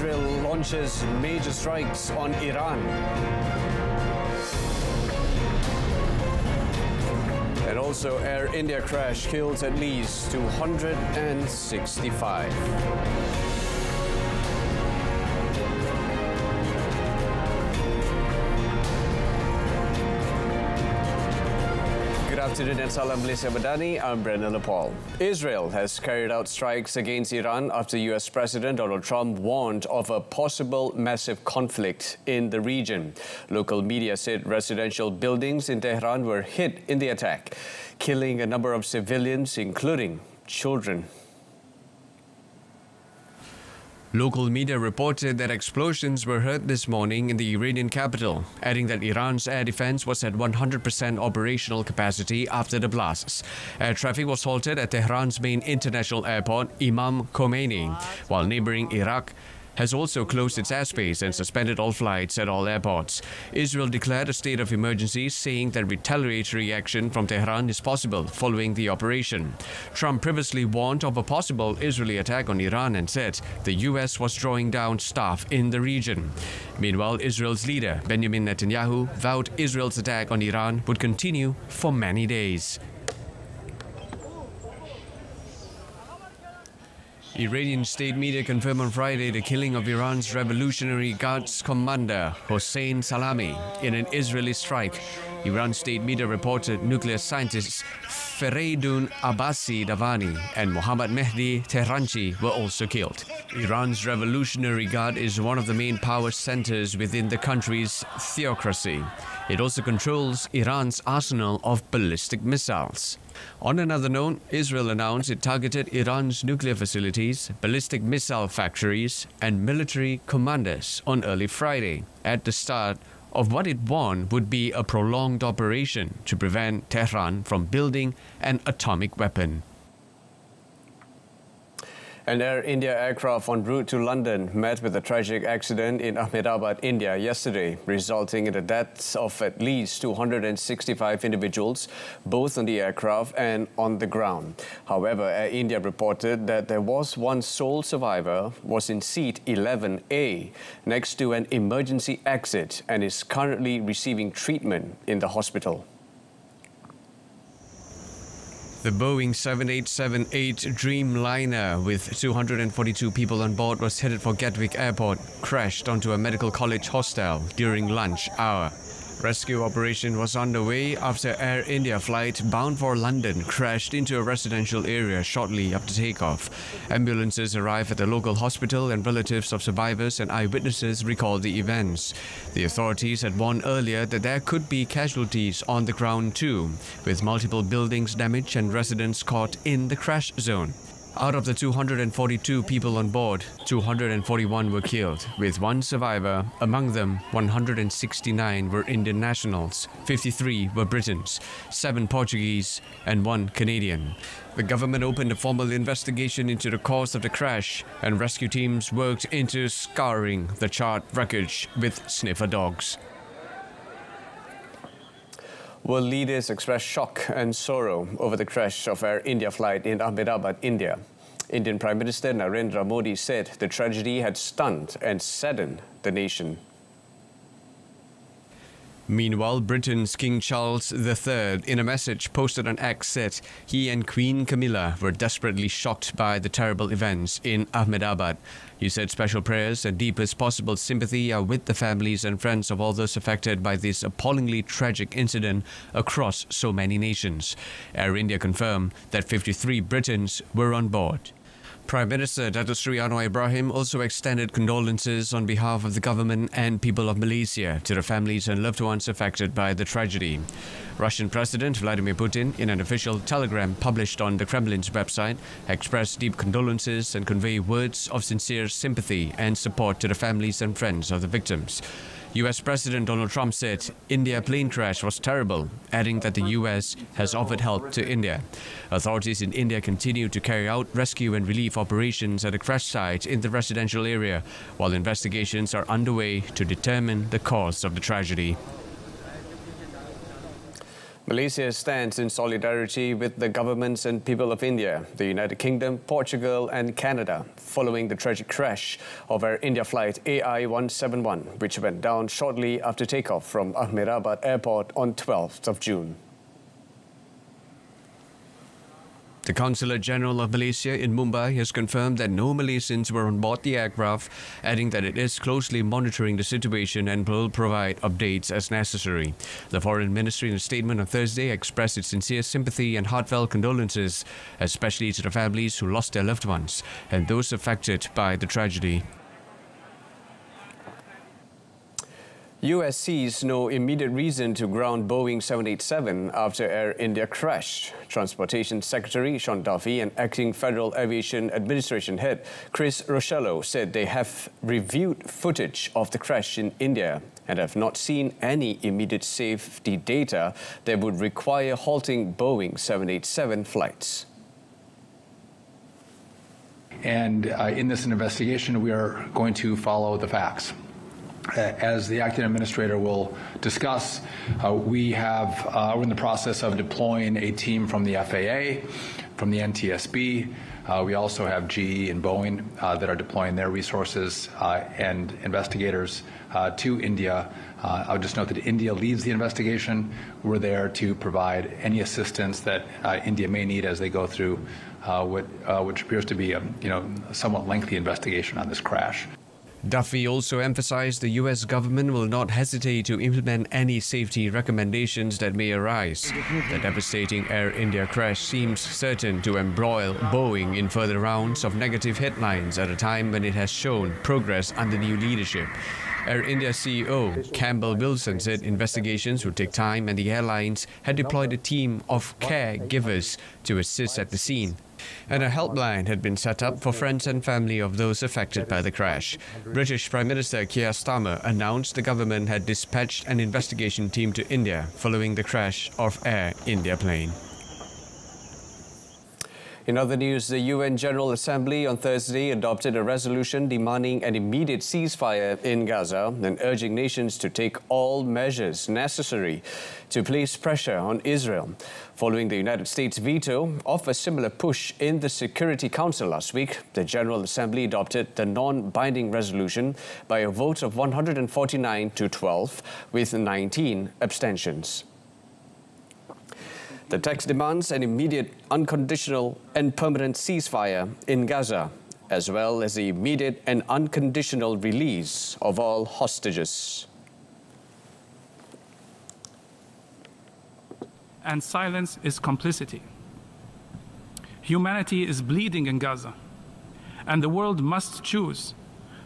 Israel launches major strikes on Iran. And also, Air India crash kills at least 265. Good afternoon and salam Malaysia Madani. I'm Brendan Lepal. Israel has carried out strikes against Iran after US President Donald Trump warned of a possible massive conflict in the region. Local media said residential buildings in Tehran were hit in the attack, killing a number of civilians, including children. Local media reported that explosions were heard this morning in the Iranian capital, adding that Iran's air defense was at 100% operational capacity after the blasts. Air traffic was halted at Tehran's main international airport, Imam Khomeini, while neighboring Iraq has also closed its airspace and suspended all flights at all airports. Israel declared a state of emergency, saying that retaliatory action from Tehran is possible following the operation. Trump previously warned of a possible Israeli attack on Iran and said the US was drawing down staff in the region. Meanwhile, Israel's leader, Benjamin Netanyahu, vowed Israel's attack on Iran would continue for many days. Iranian state media confirmed on Friday the killing of Iran's Revolutionary Guards commander Hossein Salami in an Israeli strike. Iran state media reported nuclear scientists Fereydun Abbasi Davani and Mohammad Mehdi Tehranchi were also killed. Iran's Revolutionary Guard is one of the main power centers within the country's theocracy. It also controls Iran's arsenal of ballistic missiles. On another note, Israel announced it targeted Iran's nuclear facilities, ballistic missile factories, and military commanders on early Friday, at the start of what it warned would be a prolonged operation to prevent Tehran from building an atomic weapon. An Air India aircraft en route to London met with a tragic accident in Ahmedabad, India yesterday, resulting in the deaths of at least 265 individuals, both on the aircraft and on the ground. However, Air India reported that there was one sole survivor, was in seat 11A, next to an emergency exit, and is currently receiving treatment in the hospital. The Boeing 7878 Dreamliner with 242 people on board was headed for Gatwick Airport, crashed onto a medical college hostel during lunch hour. Rescue operation was underway after Air India flight bound for London crashed into a residential area shortly after takeoff. Ambulances arrived at the local hospital and relatives of survivors and eyewitnesses recalled the events. The authorities had warned earlier that there could be casualties on the ground too, with multiple buildings damaged and residents caught in the crash zone. Out of the 242 people on board, 241 were killed, with one survivor. Among them, 169 were Indian nationals, 53 were Britons, 7 Portuguese, and 1 Canadian. The government opened a formal investigation into the cause of the crash, and rescue teams worked into scouring the charred wreckage with sniffer dogs. World leaders expressed shock and sorrow over the crash of Air India flight in Ahmedabad, India. Indian Prime Minister Narendra Modi said the tragedy had stunned and saddened the nation. Meanwhile, Britain's King Charles III, in a message posted on X, said he and Queen Camilla were desperately shocked by the terrible events in Ahmedabad. He said special prayers and deepest possible sympathy are with the families and friends of all those affected by this appallingly tragic incident across so many nations. Air India confirmed that 53 Britons were on board. Prime Minister Datuk Seri Anwar Ibrahim also extended condolences on behalf of the government and people of Malaysia to the families and loved ones affected by the tragedy. Russian President Vladimir Putin, in an official telegram published on the Kremlin's website, expressed deep condolences and conveyed words of sincere sympathy and support to the families and friends of the victims. US President Donald Trump said India plane crash was terrible, adding that the US has offered help to India. Authorities in India continue to carry out rescue and relief operations at the crash site in the residential area, while investigations are underway to determine the cause of the tragedy. Malaysia stands in solidarity with the governments and people of India, the United Kingdom, Portugal and Canada following the tragic crash of Air India flight AI-171, which went down shortly after takeoff from Ahmedabad Airport on 12th of June. The Consulate General of Malaysia in Mumbai has confirmed that no Malaysians were on board the aircraft, adding that it is closely monitoring the situation and will provide updates as necessary. The Foreign Ministry in a statement on Thursday expressed its sincere sympathy and heartfelt condolences, especially to the families who lost their loved ones and those affected by the tragedy. US sees no immediate reason to ground Boeing 787 after Air India crashed. Transportation Secretary Sean Duffy and Acting Federal Aviation Administration Head Chris Rochelle said they have reviewed footage of the crash in India and have not seen any immediate safety data that would require halting Boeing 787 flights. And in this investigation, we are going to follow the facts. As the acting administrator will discuss, we're in the process of deploying a team from the FAA, from the NTSB. We also have GE and Boeing that are deploying their resources and investigators to India. I would just note that India leads the investigation. We're there to provide any assistance that India may need as they go through which appears to be a somewhat lengthy investigation on this crash. Duffy also emphasized the U.S. government will not hesitate to implement any safety recommendations that may arise. The devastating Air India crash seems certain to embroil Boeing in further rounds of negative headlines at a time when it has shown progress under new leadership. Air India CEO Campbell Wilson said investigations would take time and the airlines had deployed a team of caregivers to assist at the scene. And a helpline had been set up for friends and family of those affected by the crash. British Prime Minister Keir Starmer announced the government had dispatched an investigation team to India following the crash of Air India plane. In other news, the UN General Assembly on Thursday adopted a resolution demanding an immediate ceasefire in Gaza and urging nations to take all measures necessary to place pressure on Israel. Following the United States veto of a similar push in the Security Council last week, the General Assembly adopted the non-binding resolution by a vote of 149 to 12 with 19 abstentions. The text demands an immediate, unconditional and permanent ceasefire in Gaza, as well as the immediate and unconditional release of all hostages. And silence is complicity. Humanity is bleeding in Gaza, and the world must choose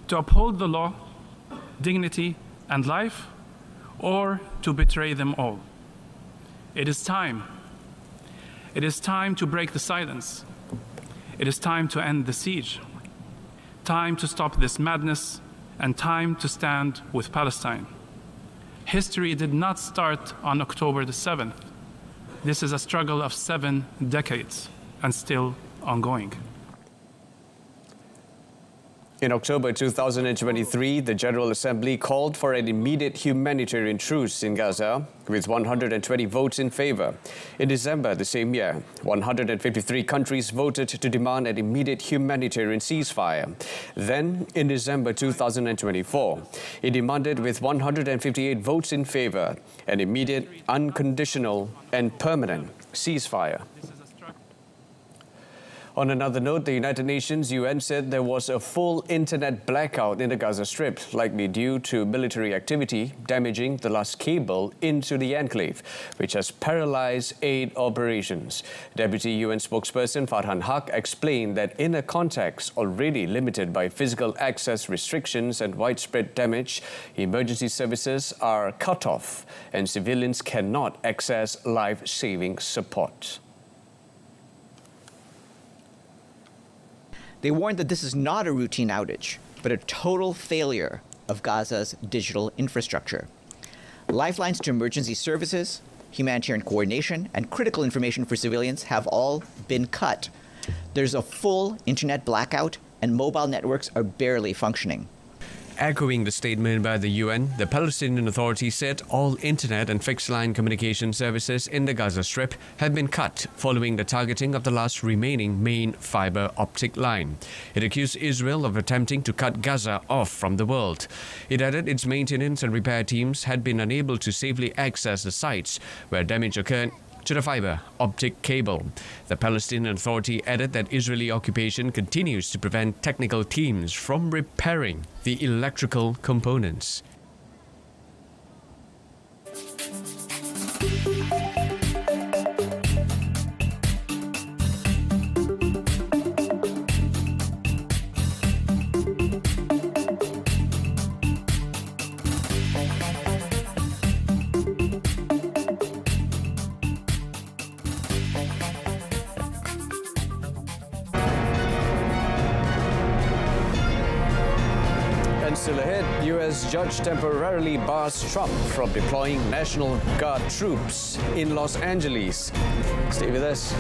to uphold the law, dignity, and life, or to betray them all. It is time. It is time to break the silence. It is time to end the siege. Time to stop this madness, and time to stand with Palestine. History did not start on October the 7th. This is a struggle of 7 decades and still ongoing. In October 2023, the General Assembly called for an immediate humanitarian truce in Gaza, with 120 votes in favor. In December the same year, 153 countries voted to demand an immediate humanitarian ceasefire. Then, in December 2024, it demanded, with 158 votes in favor, an immediate, unconditional and permanent ceasefire. On another note, the United Nations UN said there was a full internet blackout in the Gaza Strip, likely due to military activity damaging the last cable into the enclave, which has paralyzed aid operations. Deputy UN spokesperson Farhan Haq explained that in a context already limited by physical access restrictions and widespread damage, emergency services are cut off and civilians cannot access life-saving support. They warned that this is not a routine outage, but a total failure of Gaza's digital infrastructure. Lifelines to emergency services, humanitarian coordination, and critical information for civilians have all been cut. There's a full internet blackout, and mobile networks are barely functioning. Echoing the statement by the UN, the Palestinian Authority said all internet and fixed-line communication services in the Gaza Strip had been cut following the targeting of the last remaining main fiber optic line. It accused Israel of attempting to cut Gaza off from the world. It added its maintenance and repair teams had been unable to safely access the sites where damage occurred to the fiber optic cable. The Palestinian Authority added that Israeli occupation continues to prevent technical teams from repairing the electrical components. Still ahead, U.S. judge temporarily bars Trump from deploying National Guard troops in Los Angeles. Stay with us.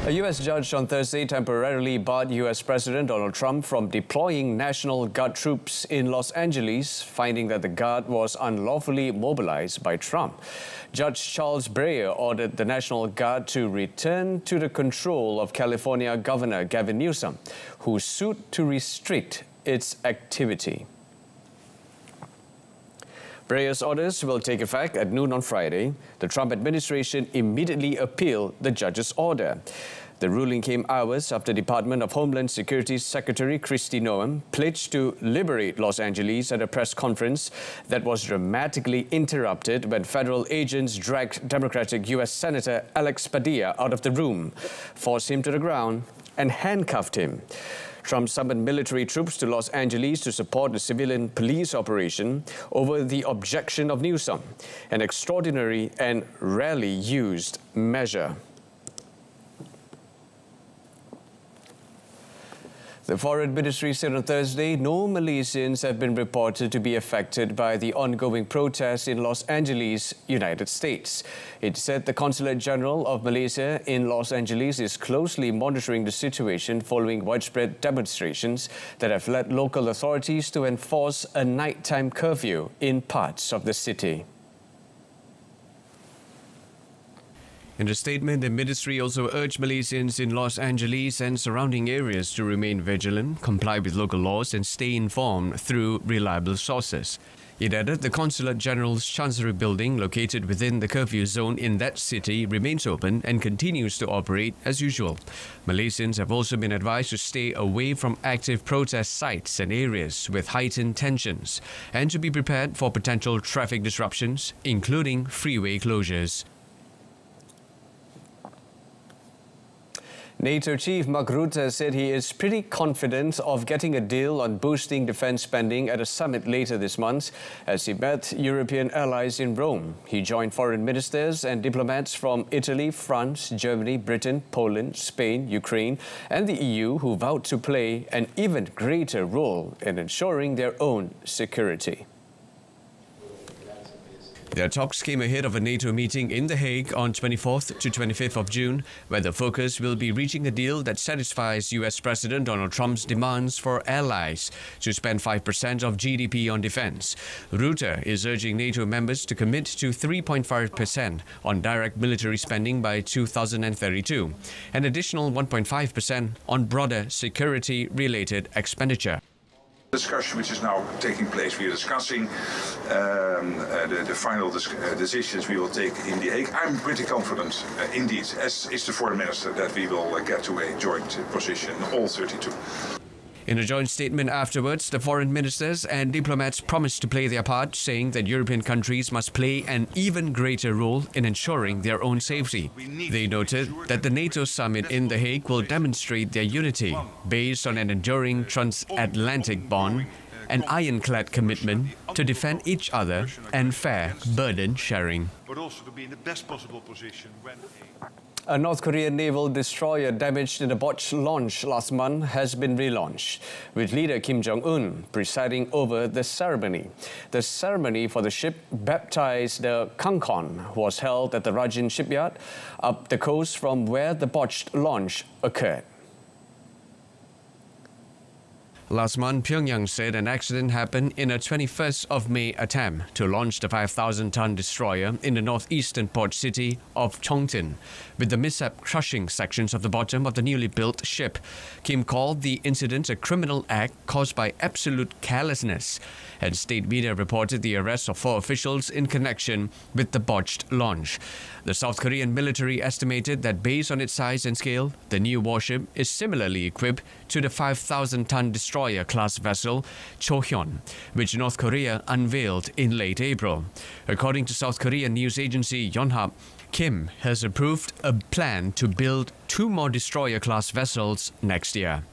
A U.S. judge on Thursday temporarily barred U.S. President Donald Trump from deploying National Guard troops in Los Angeles, finding that the Guard was unlawfully mobilized by Trump. Judge Charles Breyer ordered the National Guard to return to the control of California Governor Gavin Newsom, who sued to restrict its activity. Breyer's orders will take effect at noon on Friday. The Trump administration immediately appealed the judge's order. The ruling came hours after Department of Homeland Security Secretary Kristi Noem pledged to liberate Los Angeles at a press conference that was dramatically interrupted when federal agents dragged Democratic U.S. Senator Alex Padilla out of the room, forced him to the ground, and handcuffed him. Trump summoned military troops to Los Angeles to support the civilian police operation over the objection of Newsom, an extraordinary and rarely used measure. The Foreign Ministry said on Thursday no Malaysians have been reported to be affected by the ongoing protests in Los Angeles, United States. It said the Consulate General of Malaysia in Los Angeles is closely monitoring the situation following widespread demonstrations that have led local authorities to enforce a nighttime curfew in parts of the city. In a statement, the ministry also urged Malaysians in Los Angeles and surrounding areas to remain vigilant, comply with local laws and stay informed through reliable sources. It added the Consulate General's Chancery building located within the curfew zone in that city remains open and continues to operate as usual. Malaysians have also been advised to stay away from active protest sites and areas with heightened tensions and to be prepared for potential traffic disruptions, including freeway closures. NATO chief Mark Rutte said he is pretty confident of getting a deal on boosting defense spending at a summit later this month as he met European allies in Rome. He joined foreign ministers and diplomats from Italy, France, Germany, Britain, Poland, Spain, Ukraine and the EU who vowed to play an even greater role in ensuring their own security. Their talks came ahead of a NATO meeting in The Hague on 24th to 25th of June, where the focus will be reaching a deal that satisfies US President Donald Trump's demands for allies to spend 5% of GDP on defense. Rutte is urging NATO members to commit to 3.5% on direct military spending by 2032, an additional 1.5% on broader security-related expenditure. Discussion which is now taking place. We are discussing the final decisions we will take in The Hague. I'm pretty confident, indeed, as is the foreign minister, that we will get to a joint position, all 32. In a joint statement afterwards, the foreign ministers and diplomats promised to play their part, saying that European countries must play an even greater role in ensuring their own safety. They noted that the NATO summit in The Hague will demonstrate their unity based on an enduring transatlantic bond, an ironclad commitment to defend each other and fair burden sharing. But also to be in the best possible position when A North Korean naval destroyer damaged in a botched launch last month has been relaunched, with leader Kim Jong-un presiding over the ceremony. The ceremony for the ship, baptized the Kangkon, was held at the Rajin shipyard up the coast from where the botched launch occurred. Last month, Pyongyang said an accident happened in a 21st of May attempt to launch the 5,000-ton destroyer in the northeastern port city of Chongqing, with the mishap crushing sections of the bottom of the newly built ship. Kim called the incident a criminal act caused by absolute carelessness, and state media reported the arrest of 4 officials in connection with the botched launch. The South Korean military estimated that based on its size and scale, the new warship is similarly equipped to the 5,000-ton destroyer-class vessel Chohyun, which North Korea unveiled in late April. According to South Korean news agency Yonhap, Kim has approved a plan to build 2 more destroyer-class vessels next year.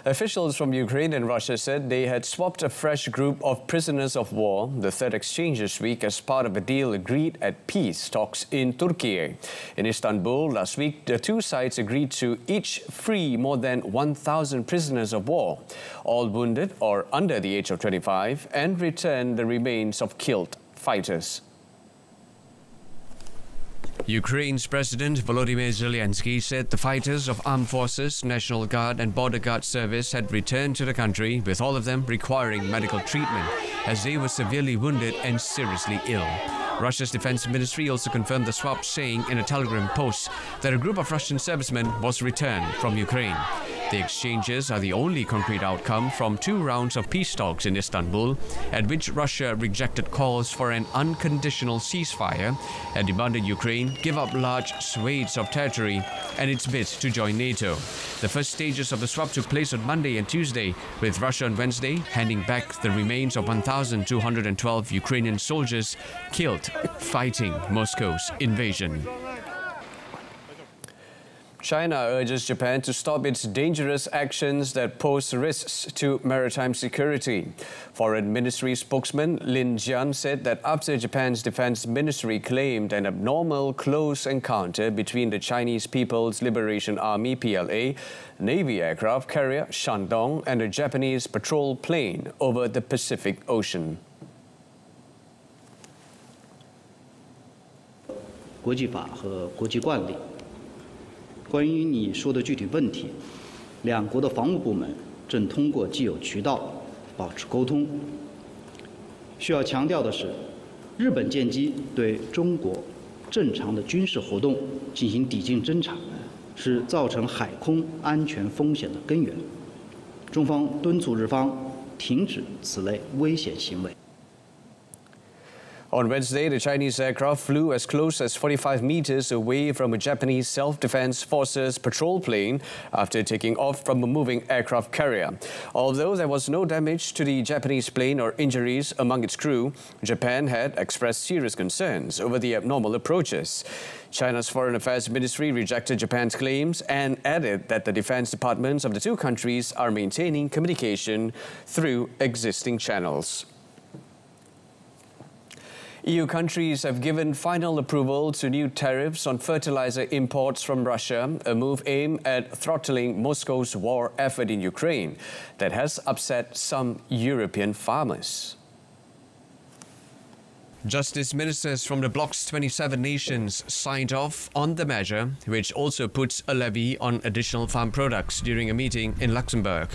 Officials from Ukraine and Russia said they had swapped a fresh group of prisoners of war, the third exchange this week, as part of a deal agreed at peace talks in Turkey. In Istanbul last week, the 2 sides agreed to each free more than 1,000 prisoners of war, all wounded or under the age of 25, and return the remains of killed fighters. Ukraine's President Volodymyr Zelensky said the fighters of Armed Forces, National Guard and Border Guard Service had returned to the country, with all of them requiring medical treatment as they were severely wounded and seriously ill. Russia's defense ministry also confirmed the swap, saying in a Telegram post that a group of Russian servicemen was returned from Ukraine. The exchanges are the only concrete outcome from 2 rounds of peace talks in Istanbul, at which Russia rejected calls for an unconditional ceasefire and demanded Ukraine give up large swathes of territory and its bid to join NATO. The first stages of the swap took place on Monday and Tuesday, with Russia on Wednesday handing back the remains of 1,212 Ukrainian soldiers killed fighting Moscow's invasion. China urges Japan to stop its dangerous actions that pose risks to maritime security. Foreign Ministry spokesman Lin Jian said that after Japan's defense ministry claimed an abnormal close encounter between the Chinese People's Liberation Army (PLA), Navy aircraft carrier Shandong and a Japanese patrol plane over the Pacific Ocean. 国际法和国际惯例。 关于你说的具体问题，两国的防务部门正通过既有渠道保持沟通。需要强调的是，日本舰机对中国正常的军事活动进行抵近侦察，是造成海空安全风险的根源。中方敦促日方停止此类危险行为。 On Wednesday, the Chinese aircraft flew as close as 45 meters away from a Japanese Self-Defense Forces patrol plane after taking off from a moving aircraft carrier. Although there was no damage to the Japanese plane or injuries among its crew, Japan had expressed serious concerns over the abnormal approaches. China's Foreign Affairs Ministry rejected Japan's claims and added that the defense departments of the 2 countries are maintaining communication through existing channels. EU countries have given final approval to new tariffs on fertilizer imports from Russia, a move aimed at throttling Moscow's war effort in Ukraine that has upset some European farmers. Justice ministers from the bloc's 27 nations signed off on the measure, which also puts a levy on additional farm products during a meeting in Luxembourg.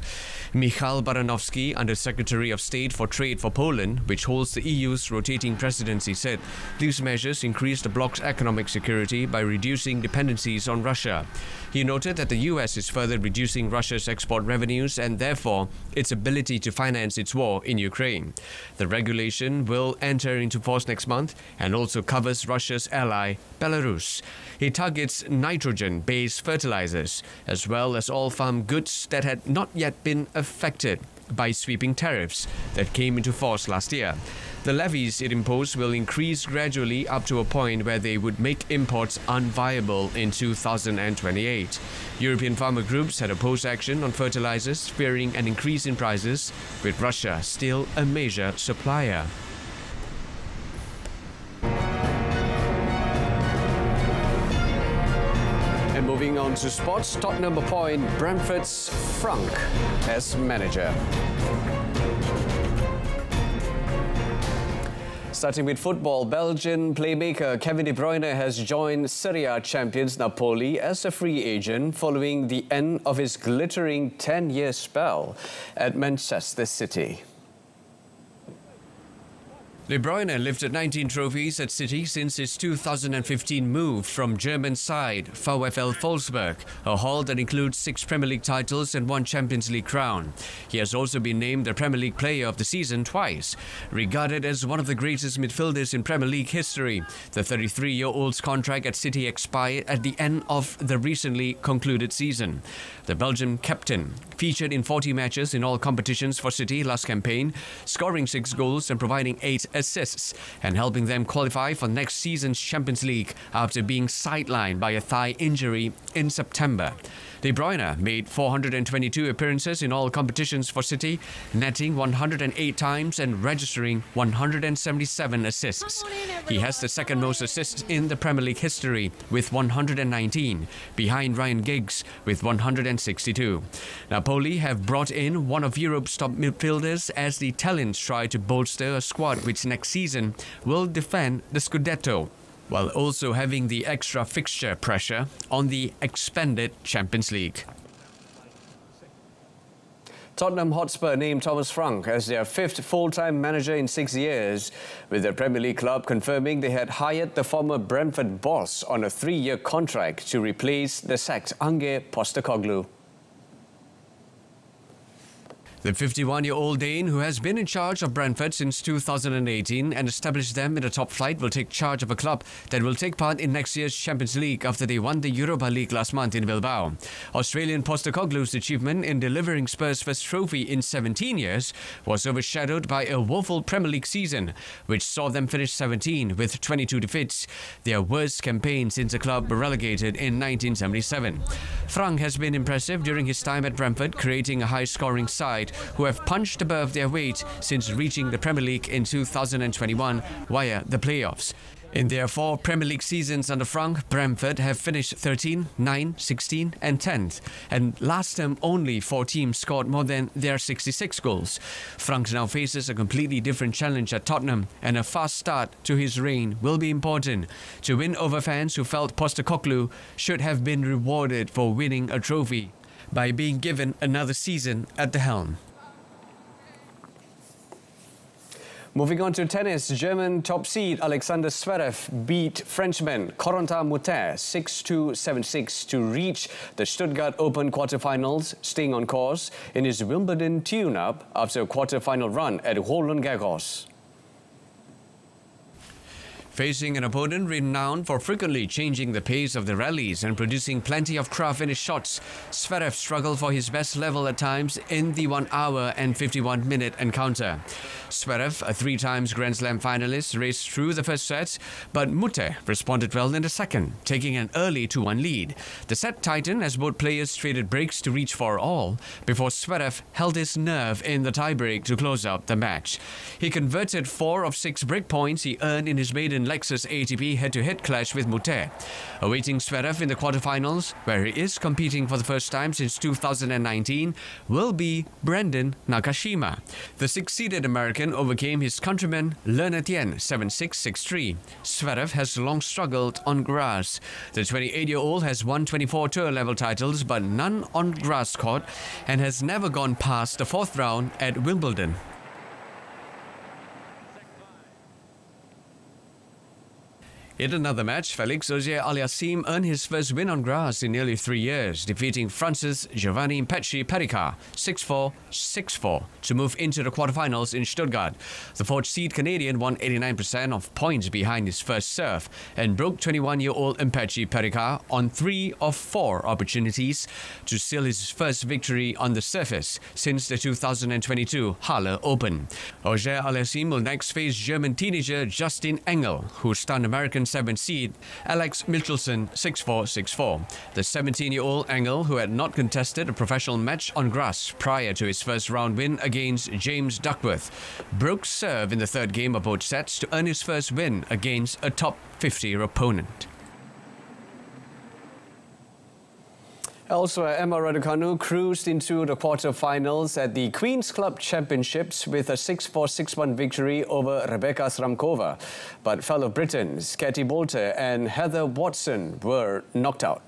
Michal Baranovsky, Under-Secretary of State for Trade for Poland, which holds the EU's rotating presidency, said these measures increase the bloc's economic security by reducing dependencies on Russia. He noted that the US is further reducing Russia's export revenues and therefore its ability to finance its war in Ukraine. The regulation will enter into force next month and also covers Russia's ally, Belarus. It targets nitrogen-based fertilizers as well as all farm goods that had not yet been affected by sweeping tariffs that came into force last year. The levies it imposed will increase gradually up to a point where they would make imports unviable in 2028. European farmer groups had opposed action on fertilizers, fearing an increase in prices, with Russia still a major supplier. And moving on to sports, Tottenham appoint Brentford's Frank as manager. Starting with football, Belgian playmaker Kevin De Bruyne has joined Serie A champions Napoli as a free agent following the end of his glittering 10-year spell at Manchester City. De Bruyne lifted 19 trophies at City since his 2015 move from German side VfL Wolfsburg, a haul that includes 6 Premier League titles and 1 Champions League crown. He has also been named the Premier League Player of the Season twice. Regarded as one of the greatest midfielders in Premier League history, the 33-year-old's contract at City expired at the end of the recently concluded season. The Belgian captain featured in 40 matches in all competitions for City last campaign, scoring 6 goals and providing 8 assists and helping them qualify for next season's Champions League after being sidelined by a thigh injury in September. De Bruyne made 422 appearances in all competitions for City, netting 108 times and registering 177 assists. He has the second most assists in the Premier League history with 119, behind Ryan Giggs with 162. Napoli have brought in one of Europe's top midfielders as the Italians try to bolster a squad which next season will defend the Scudetto, while also having the extra fixture pressure on the expanded Champions League. Tottenham Hotspur named Thomas Frank as their 5th full-time manager in 6 years, with the Premier League club confirming they had hired the former Brentford boss on a 3-year contract to replace the sacked Ange Postecoglou. The 51-year-old Dane, who has been in charge of Brentford since 2018 and established them in the top flight, will take charge of a club that will take part in next year's Champions League after they won the Europa League last month in Bilbao. Australian Postecoglou's achievement in delivering Spurs' first trophy in 17 years was overshadowed by a woeful Premier League season, which saw them finish 17 with 22 defeats, their worst campaign since the club were relegated in 1977. Frank has been impressive during his time at Brentford, creating a high-scoring side who have punched above their weight since reaching the Premier League in 2021 via the playoffs. In their 4 Premier League seasons under Frank, Brentford have finished 13, 9, 16 and 10th. And last term, only 4 teams scored more than their 66 goals. Frank now faces a completely different challenge at Tottenham, and a fast start to his reign will be important to win over fans who felt Postecoglou should have been rewarded for winning a trophy by being given another season at the helm. Moving on to tennis, German top seed Alexander Zverev beat Frenchman Corentin Moutet 6-2, 7-6 to reach the Stuttgart Open quarterfinals, staying on course in his Wimbledon tune-up after a quarterfinal run at Roland Garros. Facing an opponent renowned for frequently changing the pace of the rallies and producing plenty of craft in his shots, Zverev struggled for his best level at times in the 1 hour and 51-minute encounter. Zverev, a 3-times Grand Slam finalist, raced through the first set, but Moutet responded well in the second, taking an early 2-1 lead. The set tightened as both players traded breaks to reach for all, before Zverev held his nerve in the tiebreak to close out the match. He converted 4 of 6 break points he earned in his maiden Lexus ATP head-to-head clash with Moutet. Awaiting Zverev in the quarterfinals, where he is competing for the first time since 2019, will be Brandon Nakashima. The 6-seeded American overcame his countryman Le Natien 7-6, 6-3. Zverev has long struggled on grass. The 28-year-old has won 24 tour-level titles, but none on grass court, and has never gone past the 4th round at Wimbledon. In another match, Felix Auger-Aliassime earned his first win on grass in nearly 3 years, defeating France's Giovanni Pesci-Pericard 6-4, 6-4 to move into the quarterfinals in Stuttgart. The 4th-seed Canadian won 89% of points behind his first serve and broke 21-year-old Pesci-Pericard on 3 of 4 opportunities to seal his first victory on the surface since the 2022 Halle Open. Auger-Aliassime will next face German teenager Justin Engel, who stunned American 7th seed Alex Michelsen 6-4, 6-4. The 17-year-old Engel, who had not contested a professional match on grass prior to his first round win against James Duckworth, broke serve in the 3rd game of both sets to earn his first win against a top 50 opponent. Elsewhere, Emma Raducanu cruised into the quarter-finals at the Queen's Club Championships with a 6-4, 6-1 victory over Rebecca Sramkova. But fellow Britons Katie Boulter and Heather Watson were knocked out.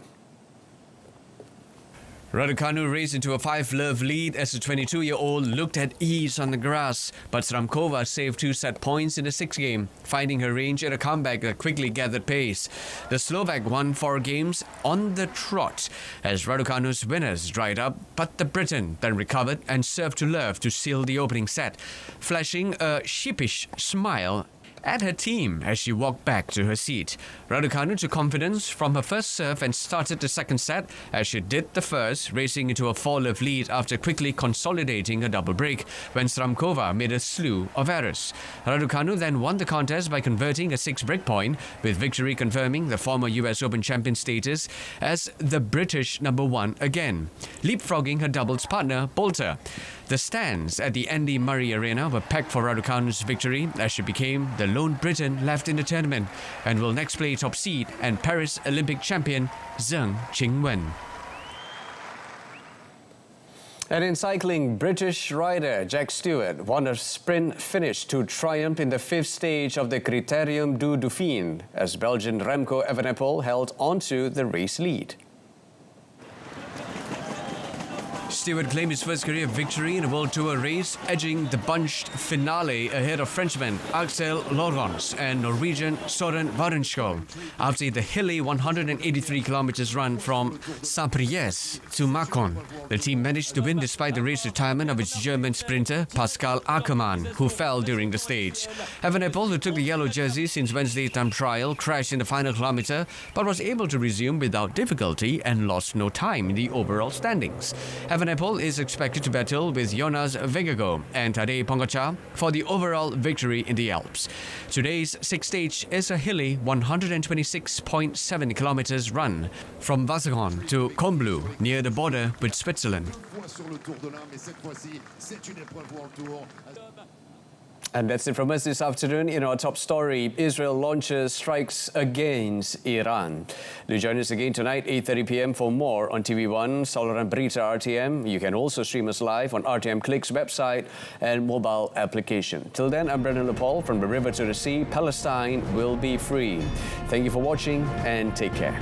Raducanu raced into a 5-love lead as the 22-year-old looked at ease on the grass, but Sramkova saved 2 set points in the 6th game, finding her range at a comeback that quickly gathered pace. The Slovak won 4 games on the trot as Raducanu's winners dried up, but the Briton then recovered and served to love to seal the opening set, flashing a sheepish smile at her team as she walked back to her seat. Raducanu took confidence from her first serve and started the second set as she did the first, racing into a 4-love lead after quickly consolidating a double break when Sramkova made a slew of errors. Raducanu then won the contest by converting a 6-break point, with victory confirming the former US Open champion status as the British #1 again, leapfrogging her doubles partner Boulter. The stands at the Andy Murray Arena were packed for Raducanu's victory as she became the lone Briton left in the tournament and will next play top seed and Paris Olympic champion Zheng Qingwen. And in cycling, British rider Jack Stewart won a sprint finish to triumph in the 5th stage of the Critérium du Dauphiné as Belgian Remco Evenepoel held onto the race lead. Stewart claimed his first career victory in a World Tour race, edging the bunched finale ahead of Frenchman Axel Laurens and Norwegian Søren Varenskov. After the hilly 183 kilometers run from Saint-Priest to Mâcon, the team managed to win despite the race retirement of its German sprinter Pascal Ackermann, who fell during the stage. Evenepoel, who took the yellow jersey since Wednesday's time trial, crashed in the final kilometer but was able to resume without difficulty and lost no time in the overall standings. Evenepoel is expected to battle with Jonas Vingegaard and Tadej Pogačar for the overall victory in the Alps. Today's 6th stage is a hilly 126.7 kilometers run from Wasserhorn to Combloux near the border with Switzerland. And that's it from us this afternoon. In our top story, Israel launches strikes against Iran. Do join us again tonight, 8:30 p.m. for more on TV1, Saluran Berita RTM. You can also stream us live on RTM Click's website and mobile application. Till then, I'm Brendan Lepol. From the river to the sea, Palestine will be free. Thank you for watching and take care.